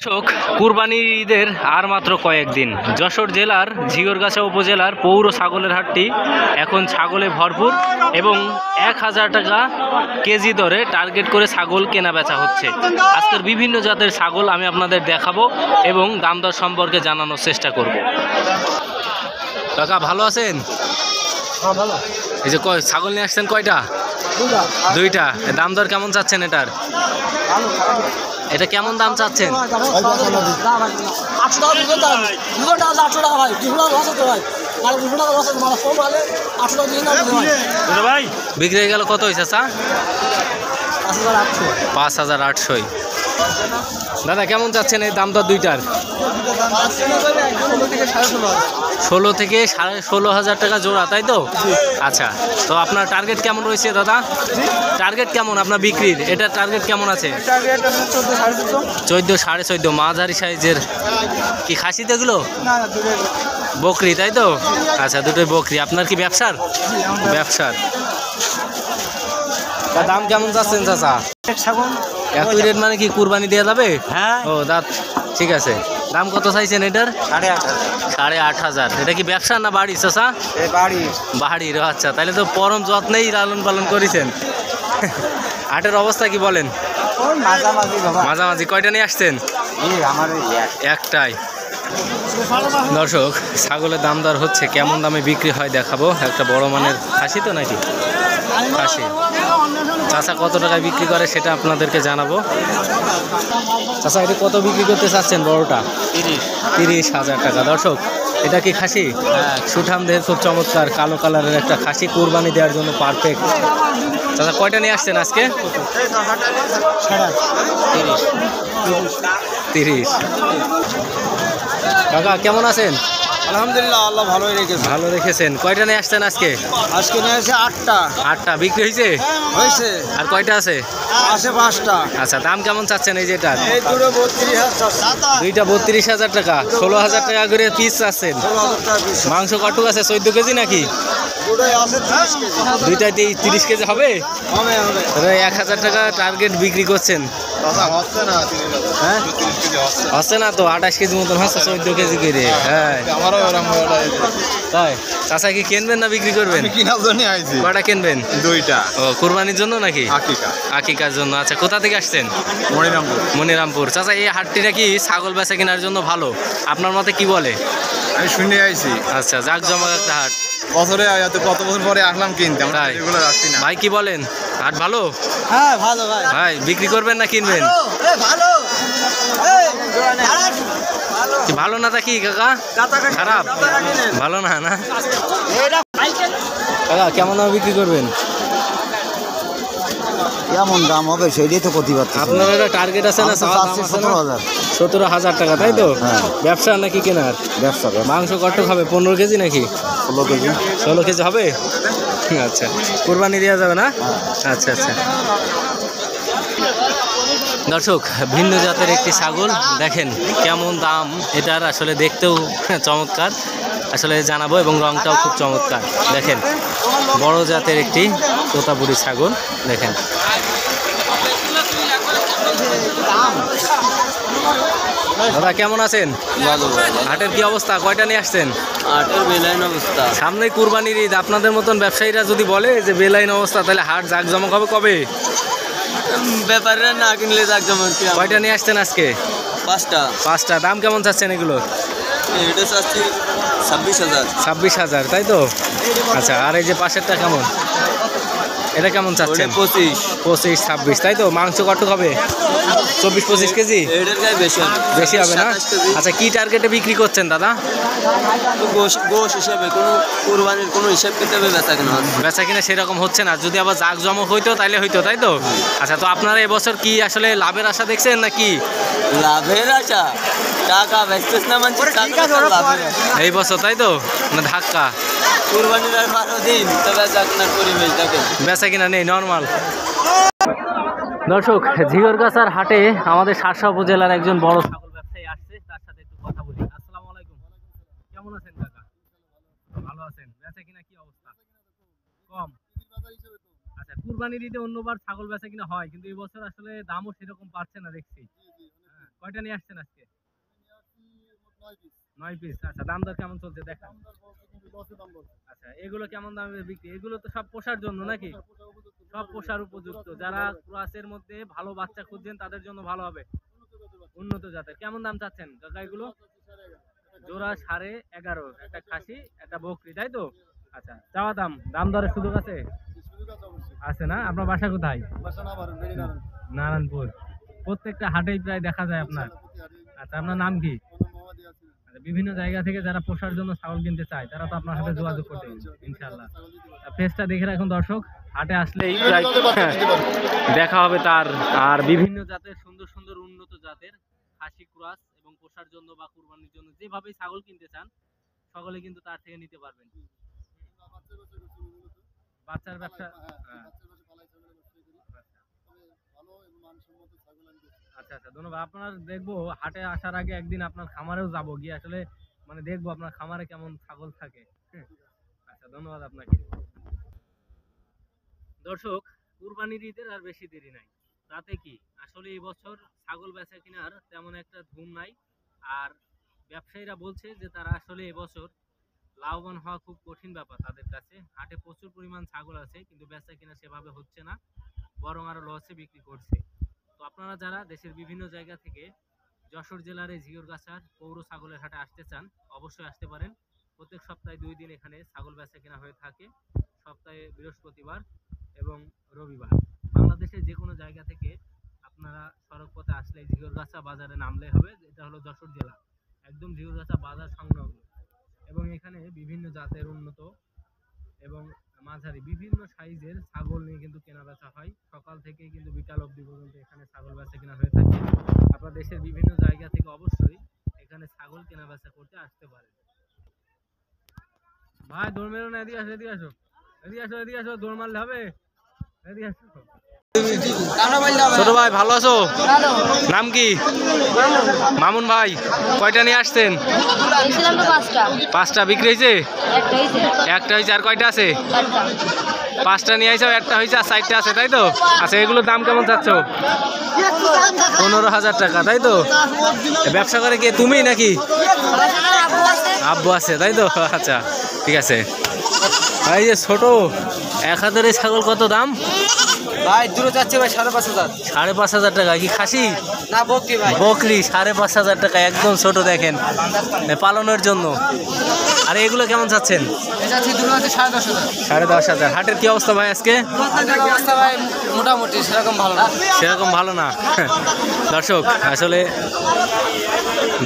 দর্শক, কুরবানির ঈদের আর মাত্র কয়েকদিন। যশোর জেলার ঝিগরগাছা উপজেলার পৌর ছাগলের হাটটি এখন ছাগলে ভরপুর এবং 1000 টাকা কেজি দরে টার্গেট করে ছাগল কেনা বেচা হচ্ছে। আজকের বিভিন্ন জাতের ছাগল আমি আপনাদের দেখাবো এবং দাম দর সম্পর্কে জানানোর চেষ্টা করব। কাকা ভালো আছেন? এই যে ছাগল নিয়ে আসছেন কয়টা? দুইটা। দাম দর কেমন চাচ্ছেন এটার? এটা কেমন দাম চাচ্ছেন? বিক্রি হয়ে গেল কত হয়েছে? 5800। দাদা কেমন চাচ্ছেন এই দাম দর দুইটার? 16 থেকে 16,500 টাকা জোড়া, তাই তো? আচ্ছা, তো আপনার টার্গেট কেমন রয়েছে দাদা? টার্গেট কেমন আপনার বিক্রির? এটা টার্গেট কেমন আছে? 14, 14.5। মাঝারি সাইজের কি খাসি তো এগুলো? বকরি, তাই তো? আচ্ছা, দুটোই বকরি। আপনার কি ব্যবসার? ব্যবসার। দাম কেমন চাচ্ছেন চাচা? একই রেট মানে কি কুরবানি দেওয়া যাবে? হ্যাঁ। ও দাঁত ঠিক আছে। দাম কত চাইছেন এটার? 8,500। এটা কি ব্যবসা না বাড়ি চাচা? বাড়ির। আচ্ছা, তাহলে তো পরম যত্নেই লালন পালন করেছেন। হাটের অবস্থা কি বলেন? মাঝামাঝি। কয়টা নিয়ে আসছেন? একটাই। দর্শক, ছাগলের দাম দর হচ্ছে, কেমন দামে বিক্রি হয় দেখাবো। একটা বড় মানের খাসি তো নাকি? খাসি। চাচা কত টাকায় বিক্রি করে সেটা আপনাদেরকে জানাবো। চাচা এটা কত বিক্রি করতে চাচ্ছেন বড়টা? 30,000 টাকা। দর্শক, এটা কি খাসি? সুঠাম দেহের, খুব চমৎকার কালো কালারের একটা খাসি, কুরবানি দেওয়ার জন্য পারফেক্ট। চাচা কয়টা নিয়ে আসছেন আজকে? 30। কাকা কেমন আছেন? আলহামদুলিল্লাহ, আল্লাহ ভালোই রেখেছে। ভালো রেখেছেন। কয়টা নিয়ে আসছেন আজকে? আজকে নিয়ে এসে 8টা। 8টা বিক্রি হয়েছে? হয়েছে। আর কয়টা আছে? আছে 5টা। আচ্ছা, দাম কেমন চাচ্ছেন এই যেটার? এই দুটো 32,000। দুইটা 32,000 টাকা। 16,000 টাকা করে পিস চাচ্ছেন। 16,000 টাকা পিস। মাংস কটুক আছে? 14 কেজি নাকি? দুটোই আছে 30 কেজি। দুইটাতেই 30 কেজি হবে? হবে। 1000 টাকা টার্গেট বিক্রি করছেন? হচ্ছে না। হ্যাঁ, হচ্ছে না তো। 28 কেজি মতন হচ্ছে, 14 কেজি করে। হ্যাঁ, আমারও ওরকম তাই। চাচা কি কিনবেন না বিক্রি করবেন? কিনার জন্য আইছি। কয়টা কিনবেন? 2টা। ও, কুরবানির জন্য নাকি? আকিকা। আকিকার জন্য। আচ্ছা, কোথা থেকে আসছেন? মনিরামপুর। মনিরামপুর। চাচা এই হাটটিটা কি ছাগল বেচা কেনার জন্য ভালো? আপনার মতে কি বলে? আমি শুনে আইছি। আচ্ছা, জাঁকজমক একটা হাট। বছরে কত বছর পরে আসলাম কিনতে। আমরা তাই? রেগুলার আসছি না। ভাই কি বলেন, হাট ভালো? হ্যাঁ, ভালো ভাই। ভাই বিক্রি করবেন না কিনবেন? ভালো। কি ভালো না তা কি কাকা? খারাপ? ভালো না না? কাকা কেমন দামে বিক্রি করবেন? কেমন দাম হবে সেটাই তো প্রতিবাদ। আপনার একটা টার্গেট আছে না? 17,000 টাকা, তাই তো? ব্যবসা নাকি কেনার? ব্যবসা। মাংস কত খাবে? 15 কেজি নাকি? 16 কেজি। 16 কেজি হবে? আচ্ছা, কুরবানি দেওয়া যাবে না? আচ্ছা আচ্ছা। দর্শক, ভিন্ন জাতের একটি ছাগল দেখেন কেমন দাম এটার। আসলে দেখতেও চমৎকার, আসলে জানাবো, এবং রংটাও খুব চমৎকার। দেখেন, বড় জাতের একটি তোতাপুরি ছাগল। দেখেন, দাদা কেমন আছেন? হাটের কি অবস্থা? কয়টা নিয়ে আসছেন? হাটের বেলাইন অবস্থা। সামনে কুরবানির ঈদ। আপনাদের মতন ব্যবসায়ীরা যদি বলে যে বেলাইন অবস্থা, তাহলে হাট জাঁকজমক হবে কবে? ব্যাপারীরা না কিনলে জাঁকজমক। কয়টা নিয়ে আসছেন আজকে? 5টা। 5টা। দাম কেমন চাচ্ছেন এগুলো? এটা চাচ্ছি 26,000। 26,000, তাই তো? আচ্ছা, আর এই যে পাশেরটা কেমন? এটা কেমন চাচ্ছেন? 25, 26, তাই তো? মাংস কটুক হবে? 24-25 কেজি? এটার গায়ে বেশি হবে। বেশি হবে না? 27 কেজি। আচ্ছা, কি টার্গেটে বিক্রি করছেন দাদা? গোশ হিসাবে কোনো কুরবানির কোনো হিসাব কিতাবে বেচা কেনা হচ্ছে। বেচা কিনা সেরকম হচ্ছে না। যদি আবার জাঁকজমক হইতো তাইলে হইতো, তাই তো? আচ্ছা, তো আপনারা এবছর কি আসলে লাভের আশা দেখছেন নাকি? লাভের আশা? টাকা বেচতেছ না মানছি, লাভের আশা। এই বছর, তাই তো? না ধাক্কা? কুরবানির আর 12 দিন, তবে বেচা কেনার পরিবেশ দেখেন। বেচা কিনা নেই, নর্মাল। দর্শক, ঝিগরগাছার হাটে আমাদের শার্শা উপজেলার একজন বড় ছাগল ব্যবসায়ী আসছে, তার সাথে একটু কথা বলি। আসসালামু আলাইকুম। কেমন আছেন কাকা? ভালো আছেন? বেচা কিনা কি অবস্থা? কম? আচ্ছা, কুরবানির ঈদে অন্যবার ছাগল বেচা কিনা হয়, কিন্তু এই বছর আসলে দামও সেরকম পাচ্ছে না দেখছি। কয়টা নিয়ে আসছেন আজকে? 9 পিস। আচ্ছা, দাম দর কেমন চলছে দেখান। আচ্ছা, এগুলো কেমন দামে বিক্রি? এগুলো তো সব পোষার জন্য নাকি? সব পোষার উপযুক্ত। যারা ক্রসের মধ্যে ভালো বাচ্চা খুঁজছেন তাদের জন্য ভালো হবে। উন্নত জাতের। কেমন দাম চাচ্ছেন কাকা এগুলো? জোড়া 11.5, একটা খাসি একটা বকরি, তাই তো? আচ্ছা, চাওয়া দাম দরের সুযোগ আছে? আছে না? আপনার বাসা কোথায়? নারায়ণপুর। প্রত্যেকটা হাটেই প্রায় দেখা যায় আপনার। আচ্ছা, আপনার নাম কি? বিভিন্ন জায়গা থেকে যারা পোষার জন্য ছাগল কিনতে চায় তারা তো আপনার সাথে যোগাযোগ করতে ইনশাআল্লাহ। ফেসটা দেখে রাখুন দর্শক, হাটে আসলেই দেখা হবে তার। আর বিভিন্ন জাতের সুন্দর সুন্দর উন্নত জাতের খাসি ক্রস এবং পোষার জন্য বা কুরবানির জন্য যেভাবে ছাগল কিনতে চান সকলে কিন্তু তার থেকে নিতে পারবেন। বাচ্চার ব্যবসা। আচ্ছা আচ্ছা, ধন্যবাদ। আপনার দেখবো হাটে আসার আগে একদিন আপনার খামারেও যাব, গিয়ে আসলে মানে দেখবো আপনার খামারে কেমন ছাগল থাকে। আচ্ছা, ধন্যবাদ আপনাকে। দর্শক, কুরবানির ঈদের আর বেশি দেরি নাই। তাতে কি আসলে এই বছর ছাগল বেচা কেনার তেমন একটা ধুম নাই। আর ব্যবসায়ীরা বলছে যে তারা আসলে এবছর লাভবান হওয়া খুব কঠিন ব্যাপার তাদের কাছে। হাটে প্রচুর পরিমাণ ছাগল আছে কিন্তু বেচা কেনা সেভাবে হচ্ছে না, বরং আরো লসে বিক্রি করছে। তো আপনারা যারা দেশের বিভিন্ন জায়গা থেকে যশোর জেলার এই ঝিওরগাছার পৌর ছাগলের হাটে আসতে চান অবশ্যই আসতে পারেন। প্রত্যেক সপ্তাহে 2 দিন এখানে ছাগল বেচা কেনা হয়ে থাকে, সপ্তাহে বৃহস্পতিবার এবং রবিবার। বাংলাদেশের যে কোনো জায়গা থেকে আপনারা সড়ক পথে আসলে ঝিওরগাছা বাজারে নামলে হবে। এটা হলো যশোর জেলা, একদম ঝিওরগাছা বাজার সংলগ্ন। এবং এখানে বিভিন্ন জাতের উন্নত এবং মাঝারি বিভিন্ন সাইজের ছাগল নিয়ে কিন্তু কেনা বেচা হয়। সকাল থেকে কিন্তু বিকাল অবধি পর্যন্ত এখানে ছাগল বেচা কেনা হয়ে থাকে। আপনারা দেশের বিভিন্ন জায়গা থেকে অবশ্যই এখানে ছাগল কেনা বেচা করতে আসতে পারেন। ভাই দৌড় মেরো না, এদিকে আসো এদিকে আসো এদিকে আসো এদিকে আসো, দৌড় মারলে হবে, এদিকে আসো। ছোট ভাই ভালো আছো? নাম কি? মামুন ভাই। কয়টা নিয়ে আসছেন? 5টা বিক্রি হয়েছে? একটা হয়েছে। আর কয়টা আছে? 5টা নিয়ে আসো, একটা হয়েছে আর 4টা আছে, তাই তো? আচ্ছা, এগুলোর দাম কেমন চাচ্ছ? 15,000 টাকা, তাই তো? ব্যবসা করে কে, তুমি নাকি আব্বু আছে, তাই তো? আচ্ছা, ঠিক আছে। ভাই যে ছোট 1 হাজার ছাগল কত দাম ভাই? দুটো যাচ্ছে ভাই 5,500। 5,500 টাকা। কি খাসি না বকরি ভাই? বকরি। 5,500 টাকা, একদম ছোট দেখেন, পালনের জন্য। আর এগুলো কেমন চাচ্ছেন? $10,500। 10,500। হাটের কি অবস্থা ভাই আজকে? অবস্থা ভাই মোটামুটি সেরকম ভালো না। সেরকম ভালো না। দর্শক, আসলে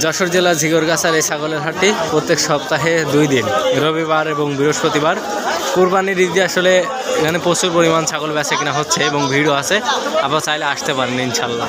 যশোর জেলার ঝিওরগাছার এই ছাগলের হাটটি প্রত্যেক সপ্তাহে 2 দিন, রবিবার এবং বৃহস্পতিবার। কুরবানির ঈদে আসলে এখানে প্রচুর পরিমাণ ছাগল বেচা কিনা হচ্ছে এবং ভিড়ও আছে। আপনারা চাইলে আসতে পারেন ইনশাল্লাহ।